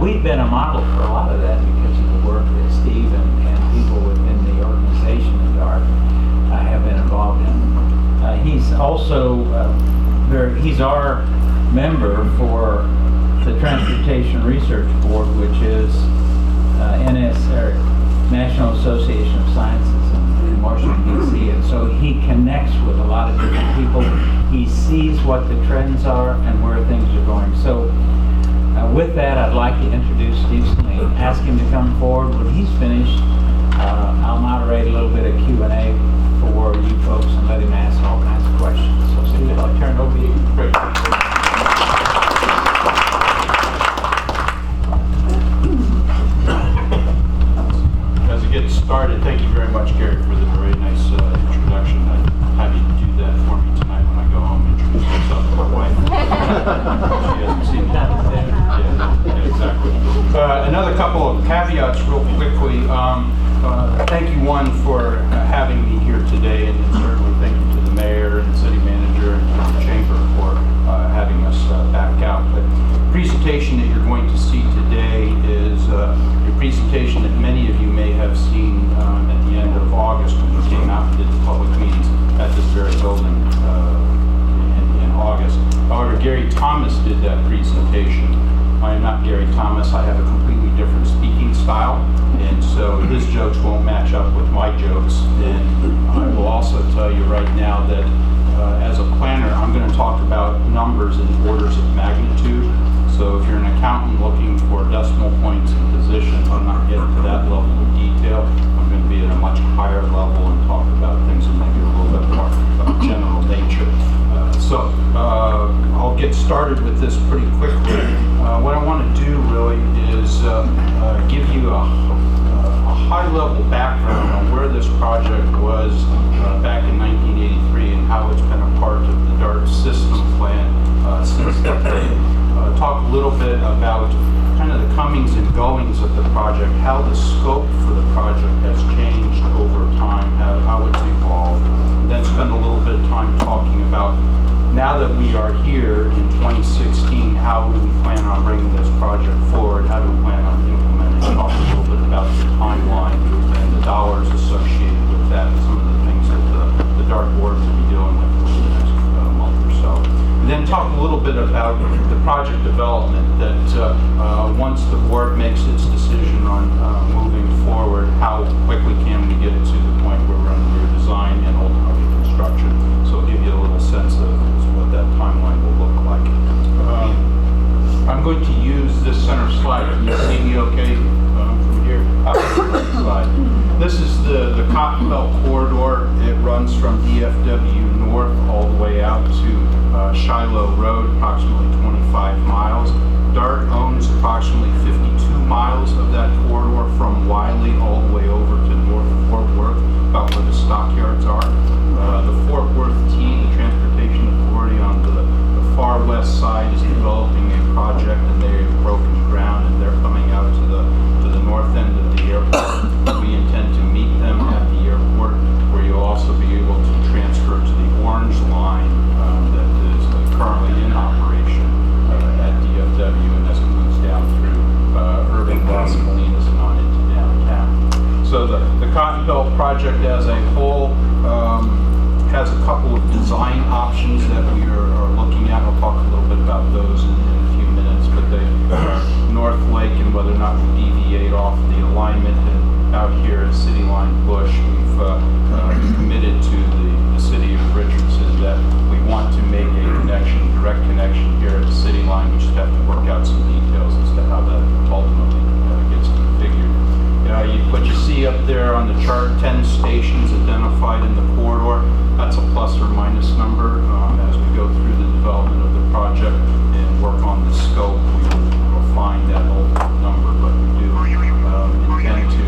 we've been a model for a lot of that because of the work that Steve and people within the organization at DART have been involved in. He's also he's our member for the Transportation Research Board, which is National Association of Sciences in Washington, D.C. And so he connects with a lot of different people. He sees what the trends are and where things are going. So with that, I'd like to introduce Steve Salin. Ask him to come forward. When he's finished, I'll moderate a little bit of Q&A for you folks and let him ask all kinds of questions. So Steve, I'll turn it over to you. Great. As it gets started, thank you very much, Gary, for the very nice introduction. I'm happy to do that for me tonight when I go home and introduce myself to my wife. She hasn't seen that. Yeah, exactly. Another couple of caveats real quickly. Thank you, one, for having me here today, and certainly thank you to the mayor and city manager and the chamber for having us back out. But the presentation that you're going to see today is a presentation that many of you may have seen at the end of August when we came out and did the public meetings at this very building in August. However, Gary Thomas did that presentation. I am not Gary Thomas. I have a completely different speaking style, and so his jokes won't match up with my jokes. And I will also tell you right now that as a planner, I'm going to talk about numbers in orders of magnitude. So if you're an accountant looking for decimal points and positions, I'm not getting to that level of detail. I'm going to be at a much higher level and talk about things in maybe a little bit more of general nature. So I'll get started with this pretty quickly. What I want to do really is give you a high-level background on where this project was back in 1983 and how it's been a part of the DART system plan since that day. Talk a little bit about kind of the comings and goings of the project, how the scope for the project has changed over time, how it's evolved, and then spend a little bit of time talking about, now that we are here in 2016, how do we plan on bringing this project forward? How do we plan on implementing? Talk a little bit about the timeline and the dollars associated with that, and some of the things that the DART board will be dealing with over the next month or so. And then talk a little bit about the project development, that once the board makes its decision on moving forward, how quickly can we get it to the point where we're under design and ultimately construction. So I'll give you a little sense of what that timeline will look like. I'm going to use this center slide. Can you see me okay from here? Slide. This is the Cotton Belt corridor. It runs from DFW north all the way out to Shiloh Road, approximately 25 miles. DART owns approximately 52 miles of that corridor from Wiley all the way over to north of Fort Worth, about where the stockyards are. The Fort Worth T, the Transportation Authority on the far west side, is developing a project, and they've broken ground and they're coming out to the north end of the airport. We intend to meet them at the airport, where you'll also be able to transfer to the Orange Line that is currently in operation at DFW, and this moves down through Irving, Las Colinas, and on into downtown. So the Cotton Belt project as a whole has a couple of design options that we are looking at. I'll talk a little bit about those in a few minutes, but the North Lake and whether or not we deviate off the alignment, and out here at City Line Bush, we've committed to the city of Richardson that we want to make a connection, direct connection here at the city line. We just have to work out some details as to how that ultimately gets configured. What you see up there on the chart, 10 stations identified in the corridor. That's a plus or minus number. As we go through the development of the project and work on the scope, we will refine that ultimate number, but we do intend to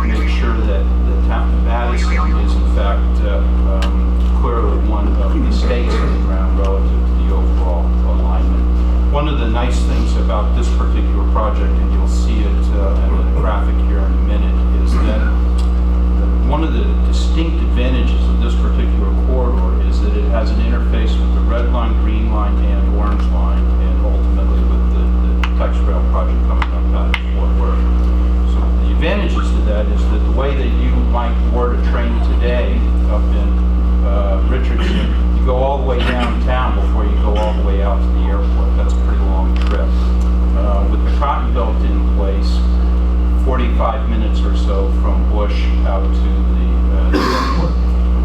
make sure that the Madison is in fact clearly one of the stakes in the ground relative to the overall alignment. One of the nice things about this particular project, and you'll see it in the graphic here in a minute, is that one of the distinct advantages of this particular corridor is that it has an interface with the red line, green line, and orange line, and ultimately with the Metroplex Rail project coming up out of Fort Worth. So the advantages to that is that the way that you might board a train today up in Richardson, you go all the way downtown before you go all the way out to the airport. That's a pretty long trip. With the Cotton Belt in place, 45 minutes or so from Bush out to the airport.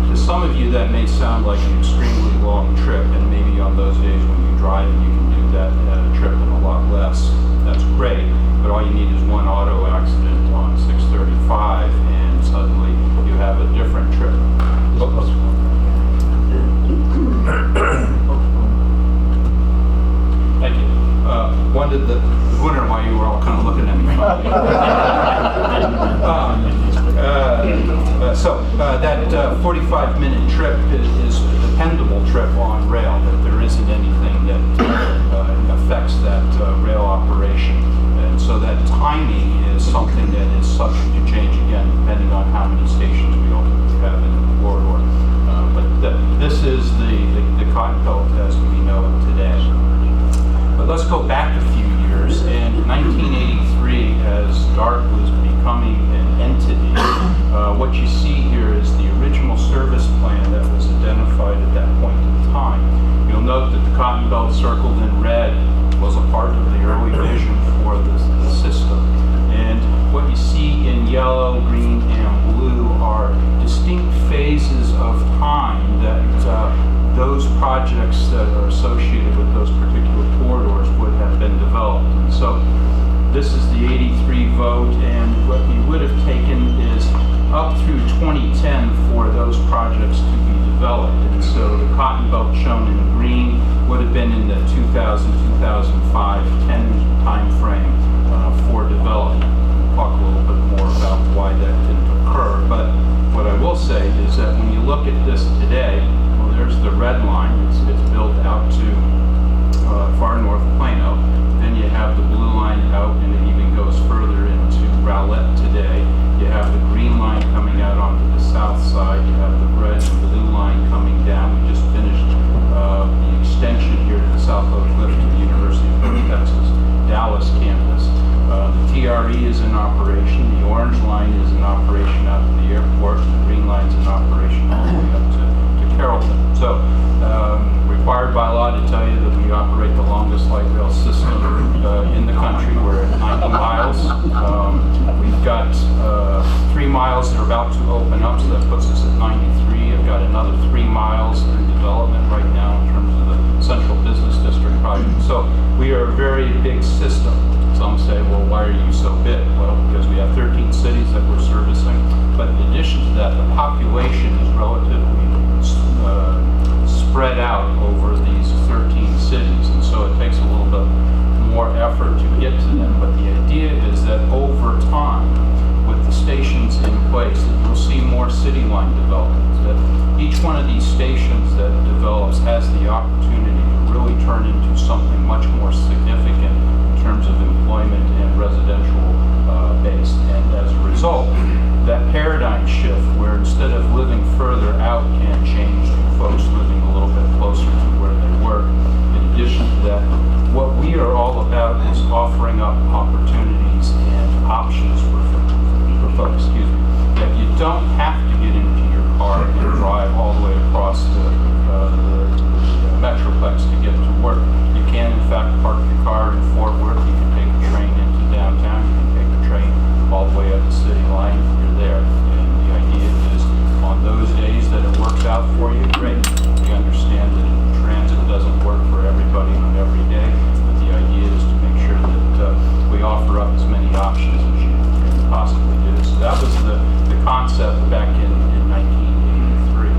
To some of you, that may sound like an extremely long trip, and maybe on those days when you drive and you can do that trip in a lot less, that's great, but all you need is one auto accident on 635, and suddenly you have a different trip. Thank you. Wondering why you were all kind of looking at me funny. That 45-minute trip is a dependable trip on rail, that there isn't anything that affects that rail operation. And so that timing is something that is subject to change again, depending on how many stations we ultimately have in the corridor. This is the Cotton Belt as we know it today. But let's go back a few years. In 1983, as DART was becoming an entity, what you see here is the original service plan that was identified at that point in time. You'll note that the Cotton Belt circled in red was a part of the early vision for the system. And what you see in yellow, green, and blue are distinct phases of time that those projects that are associated with those particular corridors would have been developed. And so this is the 83 vote, and what we would have taken is up through 2010 for those projects to be developed. And so the Cotton Belt shown in green would have been in the 2000, 2005, 10 time frame for development. We'll talk a little bit more about why that didn't occur. But what I will say is that when you look at this today, well, there's the red line. It's built out to far north Plano. Then you have the blue line out, and it even goes further into Rowlett today. You have the green line coming out onto the south side. You have the red and blue line coming down. We just finished the extension here to the South Oak Cliff to the University of North Texas Dallas campus. The TRE is in operation. The orange line is in operation out to the airport. The green line is in operation all the way up to Carrollton. So, required by law to tell you that we operate the longest light rail system in the country. We're at 90 miles. We've got 3 miles that are about to open up, so that puts us at 93. I've got another 3 miles in development right now in terms of the Central Business District project. So we are a very big system. Some say, well, why are you so big? Well, because we have 13 cities that we're servicing. But in addition to that, the population is relatively spread out over these 13 cities, and so it takes a little bit more effort to get to them. But the idea is that over time, with the stations in place, that you'll see more city line developments, that each one of these stations that develops has the opportunity to really turn into something much more significant in terms of employment and residential base. And as a result, that paradigm shift where instead of living further out can change to folks living a little bit closer to where they work. In addition to that, what we are all about is offering up opportunities and options for folks, that you don't have to get into your car and drive all the way across the Metroplex to get to work. You can, in fact, park your car in Fort Worth. You can take a train into downtown. You can take a train all the way up the city line. You're there. And the idea is, on those days that it works out for you, great. We understand that transit doesn't work for everybody on every day, but the idea is to make sure that we offer up as many options as you can possibly do. So that was the concept back in 1983.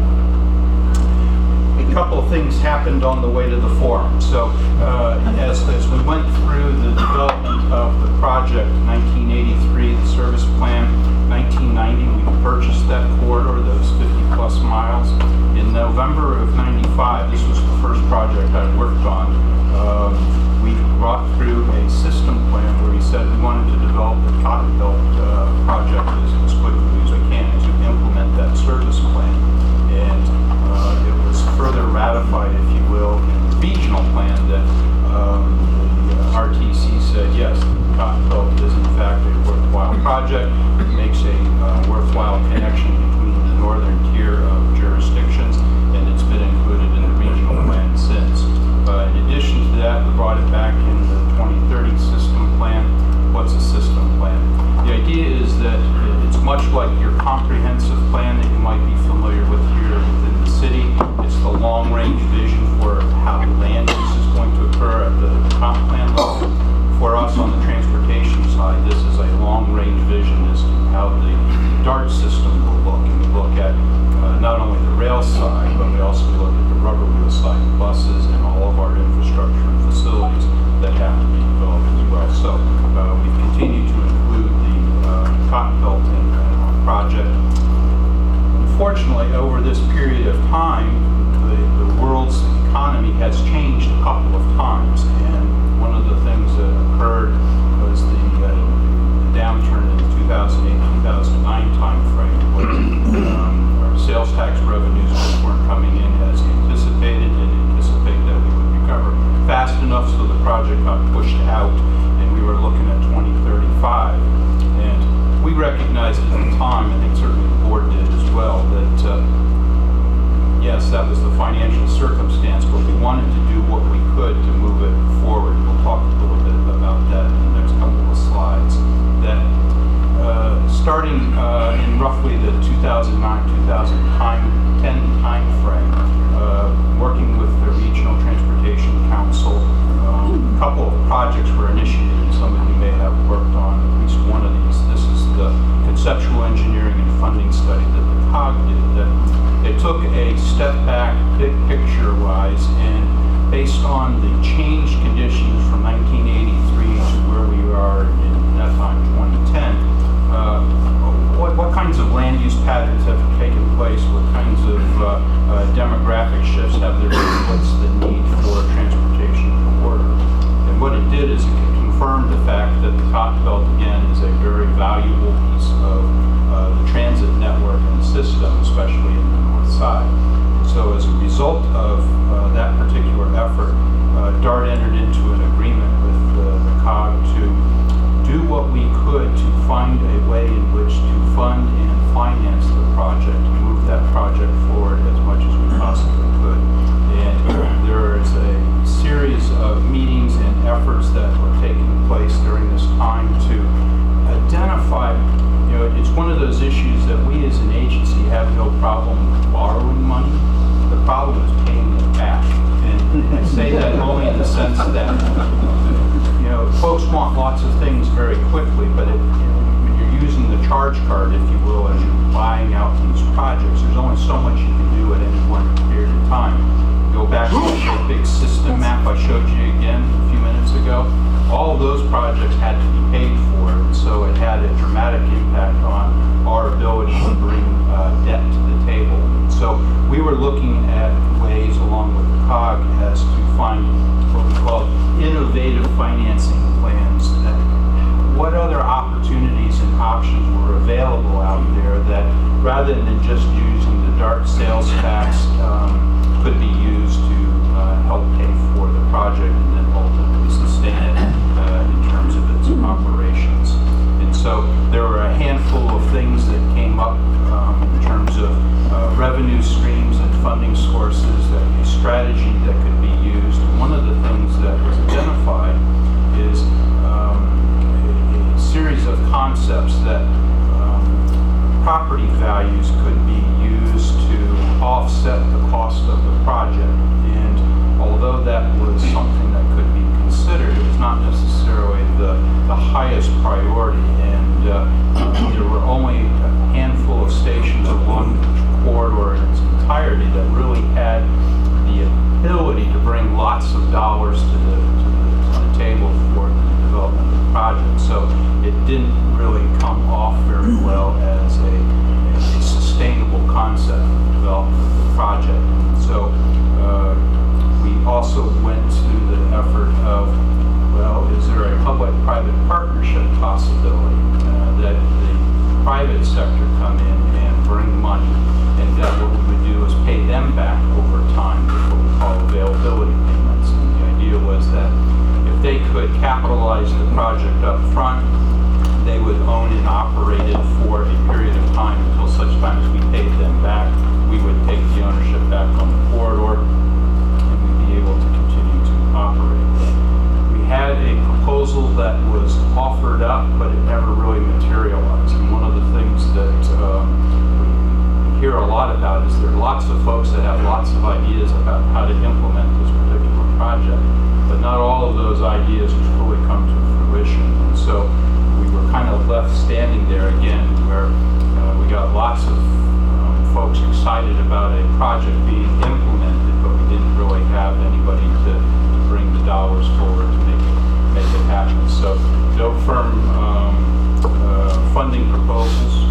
A couple of things happened on the way to the forum. So as we went through the development of the project, 1983, the service plan, 1990, we purchased that corridor, those 50 plus miles. In November of 95, this was the first project I worked on, we brought through a system plan where we said we wanted to develop the Cotton Belt project as quickly as we can to implement that service plan. And it was further ratified, if you will, in the regional plan that the RTC said, much like your comprehensive plan that you might be familiar with here within the city. It's the long-range vision for how the land use is going to occur at the comp plan level. For us on the transportation side, this is a long-range vision as to how the DART system will look. And we look at not only the rail side, but we also look at the rubber wheel side, buses, and all of our infrastructure and facilities that have to be developed as well. So we continue to include the Cotton Belt in our project. Unfortunately, over this period of time, the world's economy has changed a couple of times, and one of the things that occurred was the downturn in the 2008-2009 timeframe, where our sales tax revenues weren't coming in as anticipated, and anticipate that we would recover fast enough so the project got pushed out, and we were looking at 2035. And we recognized at the time, I think certainly the board did as well, that yes, that was the financial circumstance, but we wanted to do what we could to move it forward. We'll talk a little bit about that in the next couple of slides. That starting in roughly the 2009-2010 time frame, working with the Regional Transportation Council, a couple of projects were initiated. Some of you may have worked on at least one of these. This is the conceptual engineering and funding study that the COG did. That they took a step back, big picture-wise, and based on the changed conditions from 1983 to where we are in that time, 2010, what kinds of land use patterns have taken place? What kinds of demographic shifts have there been? What's the need for a transportation corridor? And what it did is it confirmed the fact that the Cotton Belt, again, is a very valuable piece of the transit network and system, especially in the north side. So as a result of that particular effort, DART entered into an agreement with the COG to do what we could to find a way in which to fund and finance the project, to move that project forward as much as we possibly could. And there is a series of meetings and efforts that were taking place during this time to identify, it's one of those issues that we as an agency have no problem borrowing money. The problem is paying it back. And I say that only in the sense that, folks want lots of things very quickly, but when you're using the charge card, if you will, as you're buying out these projects, there's only so much you can do at any one period of time. Go back to the big system map I showed you again a few minutes ago. All of those projects had to be paid for, and so it had a dramatic impact on our ability to bring debt to the table. So we were looking at ways, along with the COG, as to find what we call innovative financing plans. That what other opportunities and options were available out there that, rather than just using the DART sales tax, could be used to help pay for the project and then ultimately sustain it in terms of its operations. And so there were a handful of things that came up in terms of revenue streams and funding sources, a strategy that could be used. And one of the things that was identified is a series of concepts that property values could be used to offset the cost of the project. And although that was something that could be considered, it was not necessarily the highest priority. And there were only a handful of stations along the corridor in its entirety that really had the ability to bring lots of dollars to the table for the development of the project. So it didn't really come off very well as a sustainable concept for development of the project. So we also went to the effort of, well, is there a public-private partnership possibility that the private sector come in and bring money, and that what we would do is pay them back over time with what we call availability payments. And the idea was that if they could capitalize the project up front, they would own and operate it for a period of time until such time as we paid them back. We would take the ownership back on the corridor, and we'd be able to continue to operate. We had a proposal that was offered up, but it never really materialized. And one of the things that we hear a lot about is there are lots of folks that have lots of ideas about how to implement this particular project, but not all of those ideas fully come to fruition. And so we were kind of left standing there again, where we got lots of folks excited about a project being implemented, but we didn't really have anybody to bring the dollars forward to make it happen. So no firm funding proposals.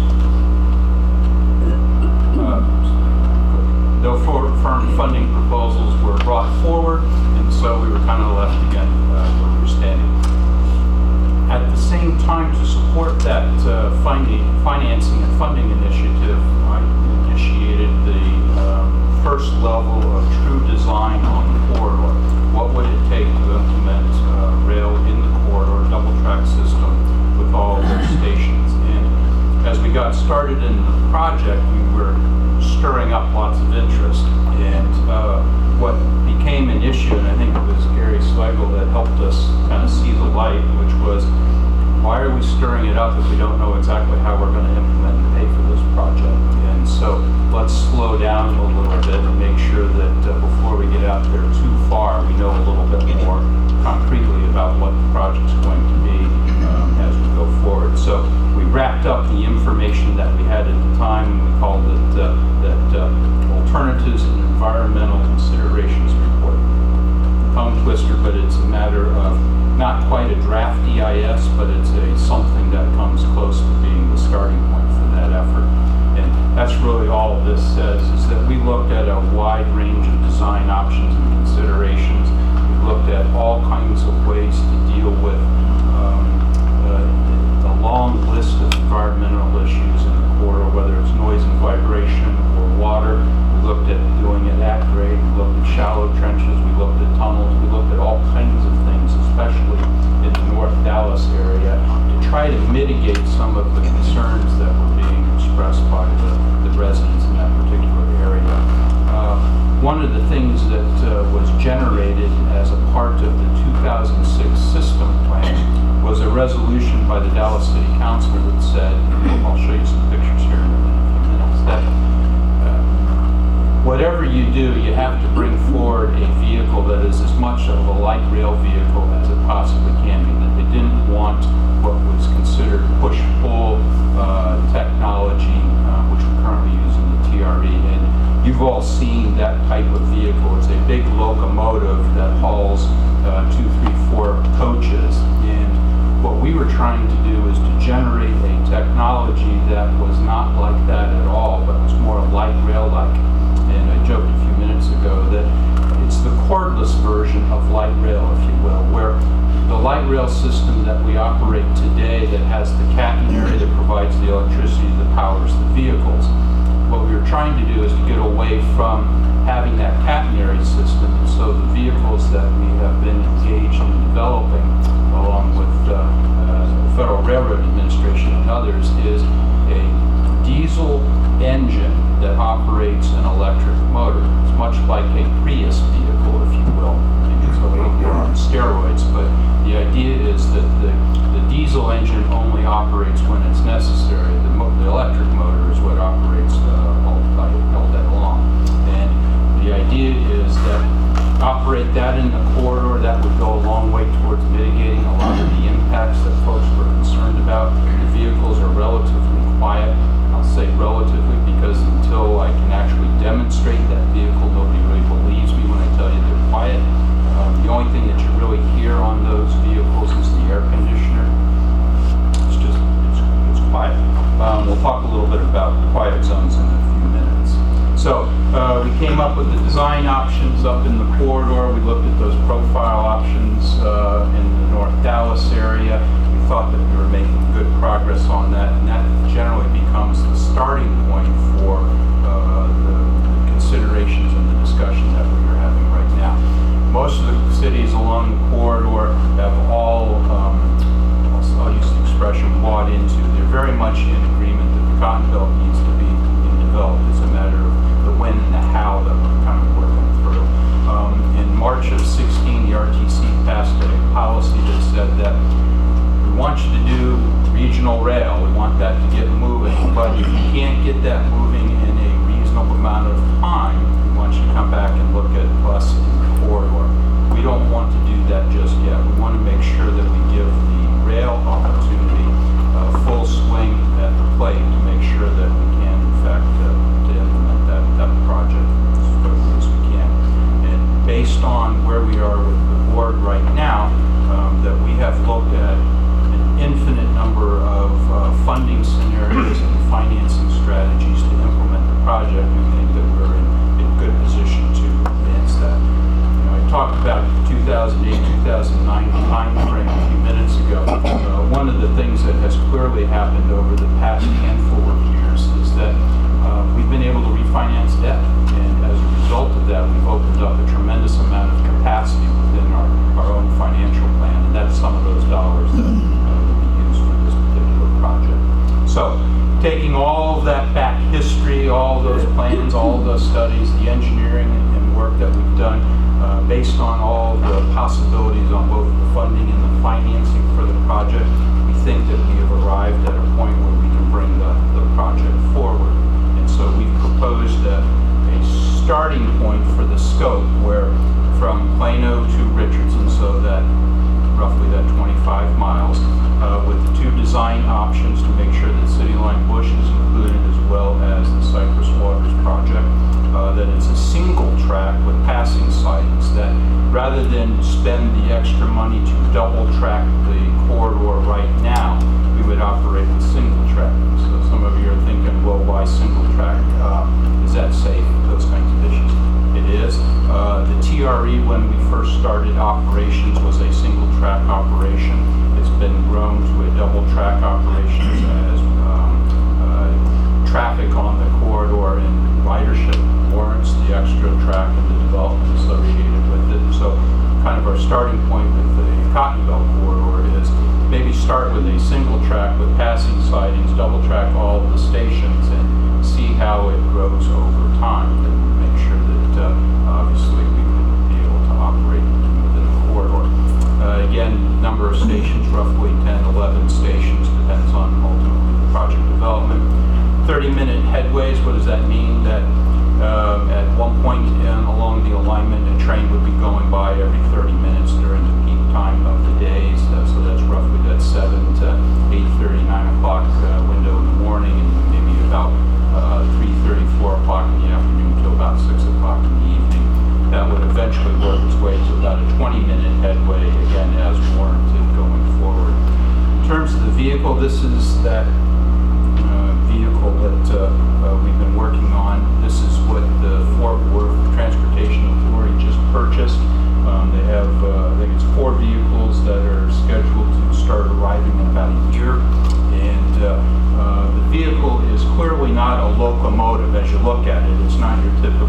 No firm funding proposals were brought forward, and so we were kind of left again where we were standing. At the same time, to support that financing and funding initiative, I initiated the first level of true design on the corridor. What would it take to implement rail in the corridor, double track system with all of those stations? And as we got started in the project, we were stirring up lots of interest. And what became an issue, and I think it was Gary Slagel that helped us kind of see the light, which was, why are we stirring it up if we don't know exactly how we're going to implement and pay for this project? And so let's slow down a little bit and make sure that before we get out there too far, we know a little bit more concretely about what the project's going to be as we go forward. So we wrapped up the information that we had at the time, and we called it Alternatives and Environmental Considerations Report. Tongue twister, but it's a matter of not quite a draft EIS, but it's something that comes close to being the starting point for that effort. And that's really all this says, is that we looked at a wide range of design options and considerations. We looked at all kinds of ways to deal with the long list of environmental issues in the corridor, whether it's noise and vibration or water. We looked at doing it at grade. We looked at shallow trenches. We looked at tunnels. We looked at all kinds of things, especially in the North Dallas area, to try to mitigate some of the concerns that were being expressed by the residents in that particular area. One of the things that was generated as a part of the 2006 system plan was a resolution by the Dallas City Council that said, I'll show you some pictures here in a few minutes, that whatever you do, you have to bring forward a vehicle that is as much of a light rail vehicle as it possibly can be. That they didn't want what was considered push-pull technology, which we currently use in the TRE. And you've all seen that type of vehicle. It's a big locomotive that hauls 2, 3, 4 coaches. And what we were trying to do is to generate a technology that was not like that at all, but was more light rail-like. And I joked a few minutes ago that it's the cordless version of light rail, if you will, where the light rail system that we operate today that has the catenary that provides the electricity that powers the vehicles. What we were trying to do is to get away from having that catenary system, and so the vehicles that we have been engaged in developing, along with the Federal Railroad Administration and others, is a diesel engine that operates an electric motor. It's much like a Prius vehicle, if you will. Maybe it's a little more on steroids, but the idea is that the diesel engine only operates when it's necessary. The electric motor is what operates all day long. And the idea is that operate that in the corridor, that would go a long way towards mitigating a lot of the impacts that folks were concerned about. The vehicles are relatively quiet. I'll say relatively because until I can actually demonstrate that vehicle, nobody really believes me when I tell you they're quiet. The only thing that you really hear on those vehicles is the air conditioner. It's quiet. We'll talk a little bit about quiet zones in a few minutes. So we came up with the design options up in the corridor. We looked at those profile options in the North Dallas area. We thought that we were making good progress on that, and that generally becomes the starting point for the considerations and the discussion that we are having right now. Most of the cities along the corridor have all, I'll use the expression, bought into. They're very much in agreement that the Cotton Belt needs to be developed. It's a matter of the when and the how that we're kind of working through. And in March of 16, the RTC passed a policy that said that we want you to do regional rail. We want that to get moving, but if you can't get that moving in a reasonable amount of time, we want you to come back and look at bus and corridor. We don't want to do that just yet. We want to make sure that we give the rail opportunity full swing at the plate to make sure that we can, in fact, to implement that project as quickly as we can. And based on where we are with the board right now, that we have looked at an infinite number of funding scenarios and financing strategies to implement the project. We think that we're in good position to advance that. I talked about 2008-2009 time frame a few minutes ago. One of the things that has clearly happened over the past handful of years is that we've been able to refinance debt, and as a result of that, we've opened up a tremendous amount of capacity within our own financial plan, and that's some of those dollars that will be used for this particular project. So, taking all of that back history, all those plans, all those studies, the engineering and work that we've done, based on all the possibilities on both the funding and the financing for the project, we think that we have arrived at a point where we can bring the project forward. And so we've proposed a starting point for the scope where from Plano to Richardson, so that roughly that 25 miles, with the two design options to make sure that City Line Bush is included as well as the Cypress Waters project, that it's a single track with passing sidings, that rather than spend the extra money to double track the corridor right now, we would operate with single track. So some of you are thinking, well, why single track? Is that safe? Those kinds of issues. It is. The TRE, when we first started operations, was a single track operation. It's been grown to a double track operation as traffic on the corridor and ridership warrants the extra track and the development associated with it. So kind of our starting point with the Cotton Belt corridor is maybe start with a single track with passing sidings, double track all of the stations, and see how it grows over time, and make sure that obviously we would be able to operate within the corridor. Again, number of stations, roughly 10, 11 stations, depends on ultimately the project development. 30-minute headways, what does that mean? That at one point along the alignment, a train would be going by every 30 minutes during the peak time of the days. So that's roughly that 7 to 8:30, 9 o'clock window in the morning, and maybe about 3:30, 4 o'clock in the afternoon to about 6 o'clock in the evening. That would eventually work its way to about a 20-minute headway, again, as warranted going forward. In terms of the vehicle, this is that vehicle that we've been working on. This is what the Fort Worth Transportation Authority just purchased. They have, I think it's 4 vehicles that are scheduled to start arriving in about a year. And the vehicle is clearly not a locomotive as you look at it. It's not your typical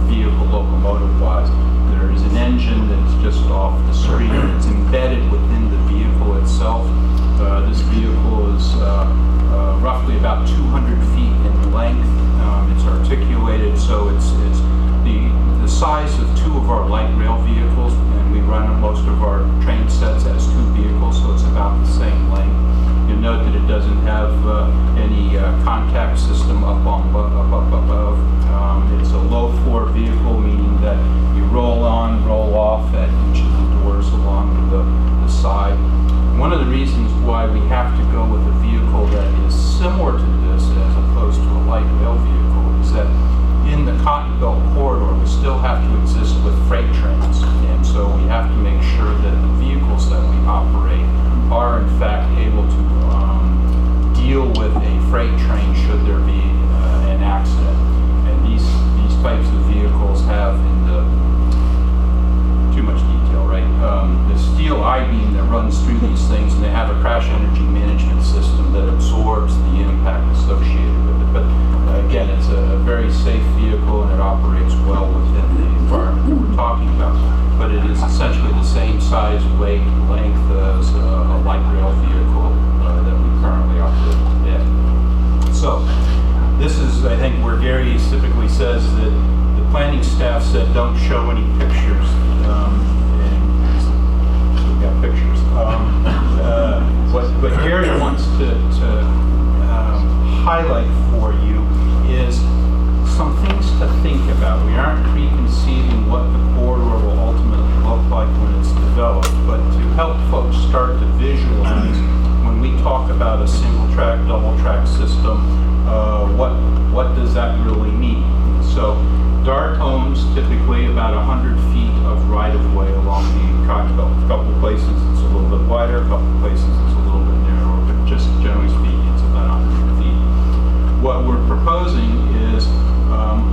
vehicle locomotive-wise. There is an engine that's just off the street. It's embedded within the vehicle itself. This vehicle is roughly about 200 feet in length. It's articulated, so it's the size of 2 of our light rail vehicles, and we run most of our train sets as 2 vehicles, so it's about the same length. You'll note that it doesn't have any contact system up above. It's a low floor vehicle, meaning that you roll on, roll off at each of the doors along the side. One of the reasons why we have to go with a vehicle that is similar to this as opposed to a light rail vehicle is that in the Cotton Belt corridor we still have to exist with freight trains, and so we have to make sure that the vehicles that we operate are in fact able to deal with a freight train should there be an accident. And these types of vehicles have in the too much detail, right? The steel I-beam that runs through these things, and they have a crash energy management system that absorbs the impact associated with it. But again, it's a very safe vehicle and it operates well within the environment that we're talking about. But it is essentially the same size, weight, length as a light rail vehicle that we currently operate today. So this is, I think, where Gary typically says that the planning staff said don't show any pictures. And we've got pictures. What Gary wants to highlight for you is some things to think about. We aren't preconceiving what the corridor will ultimately look like when it's developed, but to help folks start to visualize when we talk about a single track, double track system, what does that really mean? So Dart owns typically about 100 feet of right-of-way along the Cotton Belt. A couple places it's a little bit wider, a couple places it's a little bit narrower, but just generally speaking, it's about 100 feet. What we're proposing is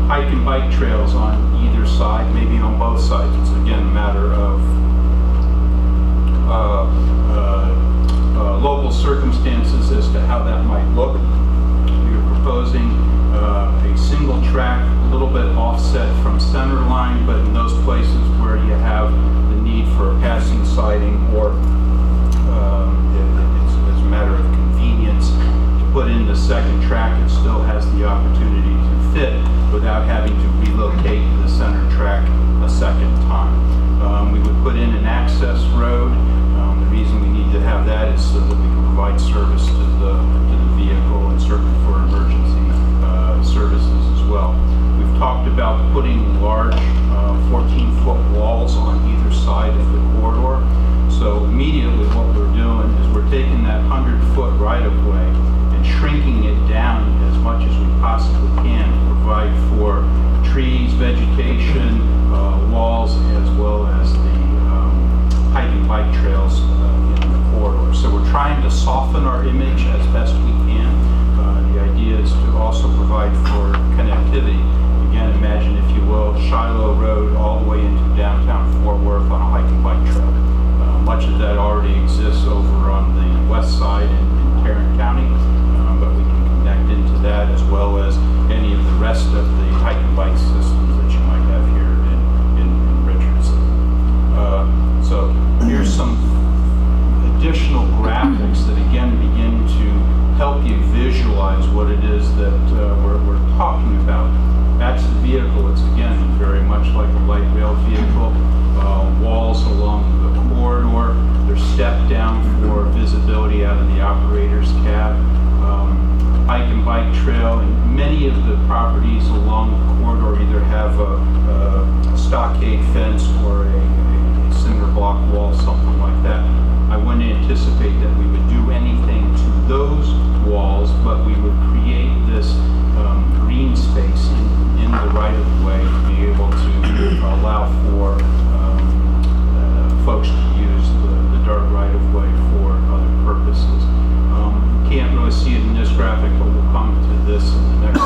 hike and bike trails on either side, maybe on both sides. It's again a matter of local circumstances as to how that might look. We are proposing a single track, a little bit offset from center line, but in those places where you have the need for passing siding or it's a matter of convenience to put in the second track, it still has the opportunity to fit without having to relocate the center track a second time. We would put in an access road. The reason we need to have that is so that we can provide service to the vehicle and certainly for emergency services as well. We've talked about putting large 14-foot walls on either side of the corridor. So immediately what we're doing is we're taking that 100-foot right-of-way and shrinking it down as much as we possibly can to provide for trees, vegetation, walls, as well as the hike and bike trails in the corridor. So we're trying to soften our image as best we can. The idea is to also provide for connectivity. Again, imagine, if you will, Shiloh Road all the way into downtown Fort Worth on a hike and bike trail. Much of that already exists over on the west side in Tarrant County, but we can connect into that as well as any of the rest of the hike and bike systems that you might have here in Richardson. So here's some additional graphics that again begin to help you visualize what it is that we're talking about. That's the vehicle. It's again very much like a light rail vehicle. Walls along the corridor. They're stepped down for visibility out of the operator's cab. Hike and bike trail, and many of the properties along the corridor either have a stockade fence or a cinder block wall, something like that. I wouldn't anticipate that we would do anything to those walls, but we would create this green space in the right-of-way to be able to allow for folks to use the Dart right-of-way for other purposes. Can't really see it in this graphic, but we'll come to this in the next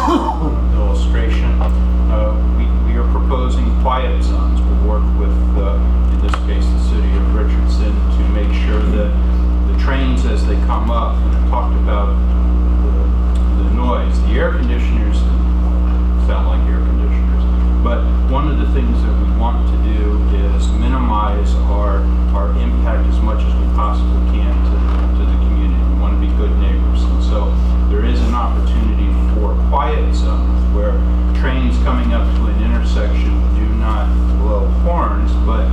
illustration. We are proposing quiet zones. We work with, in this case, the city of Richardson to make sure that the trains, as they come up, and I talked about the noise, the air conditioners sound like air conditioners, but one of the things that we want to do is minimize our impact as much as we possibly can to the community. We want to be good neighbors, and so there is an opportunity for quiet zones where trains coming up to an intersection do not blow horns, but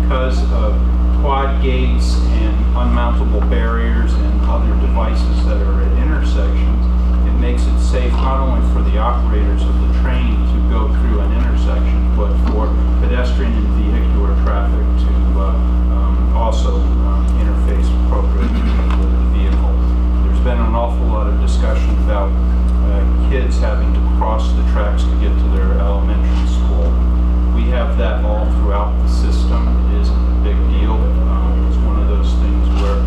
because of quad gates and unmountable barriers and other devices that are at intersections, it makes it safe not only for the operators of the train to go through an intersection, but for pedestrian and vehicular traffic to also interface appropriately with the vehicle. There's been an awful lot of discussion about kids having to cross the tracks to get to their elementary school. We have that all throughout the system. It isn't a big deal. It's one of those things where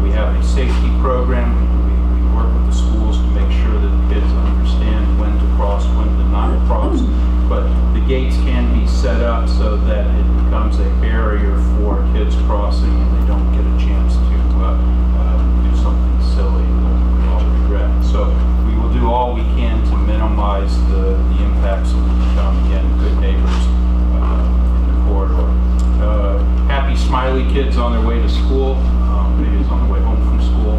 we have a safety program. We work with the schools to make sure that kids understand when to cross, when to not cross. But the gates can be set up so that it becomes a barrier for kids crossing and they don't get a chance to do something silly that we all regret. So we will do all we can to minimize the impacts and become, again, good neighbors in the corridor. Happy, smiley kids on their way to school. Maybe it's on the way home from school.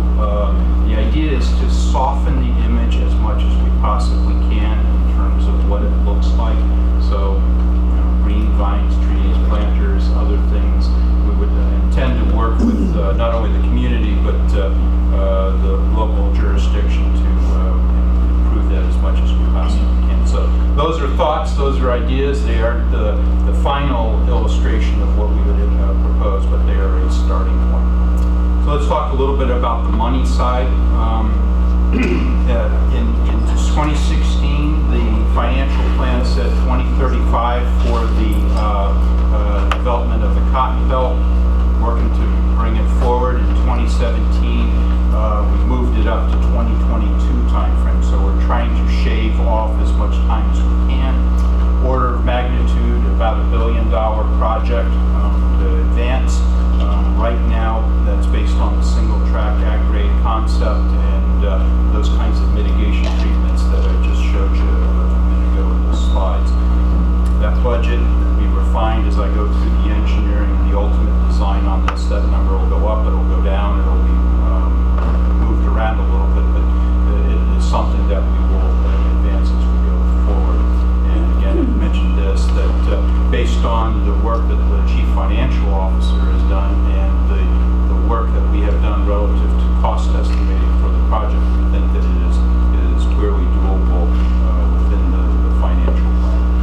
those are thoughts, those are ideas. They aren't the final illustration of what we would propose, but they are a starting point. So let's talk a little bit about the money side. In 2016, the financial plan said 2035 for the development of the Cotton Belt, working to bring it forward. In 2017, we moved it up to 2022 timeframe, so we're trying to shave off as much time as we can. Order of magnitude, about $1 billion project to advance. Right now, that's based on the single track ag grade concept and those kinds of mitigation treatments that I just showed you a minute ago in the slides. That budget will be refined as I go through the engineering and the ultimate design on this. That number will go up, it'll go down, it'll be moved around a little bit, but it is something that we will advance as we go forward. And again, I mentioned this, that based on the work that the Chief Financial Officer has done and the work that we have done relative to cost estimating for the project, we think that it is clearly doable within the financial plan.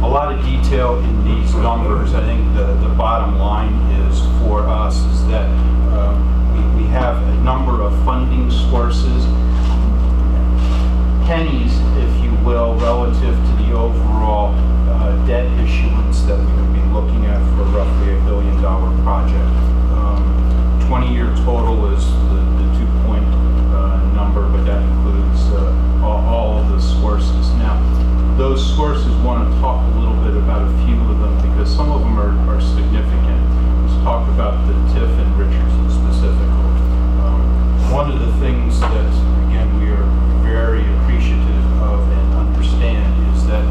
A lot of detail in these numbers. I think the bottom line is for us is that we have a number of funding sources, pennies, if you will, relative to the overall debt issuance that we would be looking at for roughly $1 billion project. 20-year total is the 2-point number, but that includes all of the sources. Now, those sources want to talk a little bit about a few of them because some of them are significant. Let's talk about the TIF and Richardson specifically. One of the things that, again, we are very appreciative of and understand is that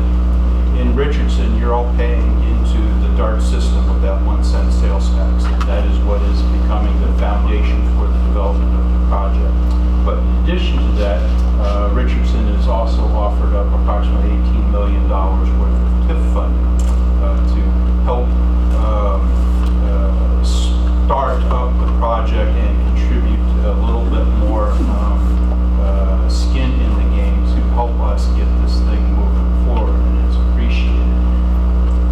in Richardson, you're all paying into the DART system with that 1-cent sales tax, and that is what is becoming the foundation for the development of the project. But in addition to that, Richardson has also offered up approximately $18 million worth of TIF funding to help start up the project and contribute a little bit more skin in the game to help us get this thing moving forward, and it's appreciated.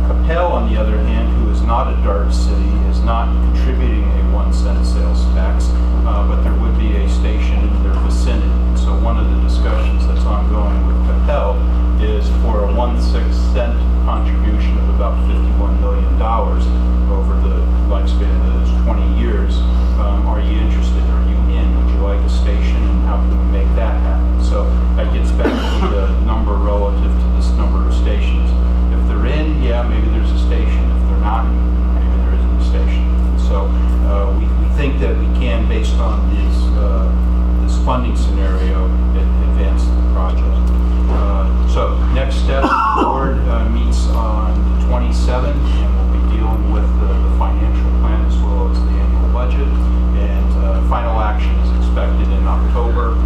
Capel, on the other hand, who is not a DART city, is not contributing a 1-cent sales tax, but there would be a station in their vicinity. So one of the discussions that's ongoing with Capel is for a 1/6 contribution of about $51 million over the lifespan of those 20 years. Are you interested? Are you in? Would you like a station? And how can we make that happen? So that gets back to the number relative to this number of stations. If they're in, yeah, maybe there's a station. If they're not, maybe there isn't a station. So we think that we can, based on this funding scenario, advance the project. So next step, the board meets on the 27th, and we'll be dealing with the financial plan as well as the annual budget. And final action is expected in October.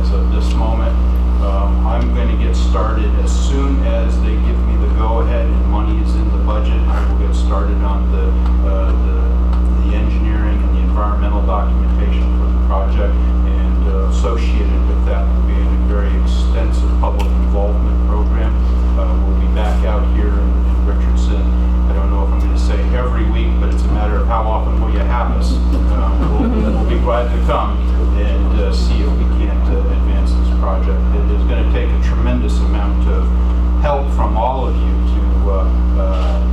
As of this moment, I'm going to get started as soon as they give me the go-ahead and money is in the budget. I will get started on the engineering and the environmental documentation for the project, and associated with that will be a very extensive public involvement program. We'll be back out here in Richardson. I don't know if I'm going to say every week, but it's a matter of how often will you have us. We'll be glad to come and see if we can't advance this project. It is going to take a tremendous amount of help from all of you to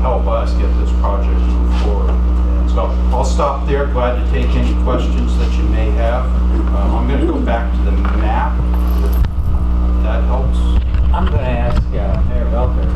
help us get this project moved forward. And so I'll stop there. Glad to take any questions that you may have. I'm going to go back to the map, if that helps. I'm going to ask Mayor Velker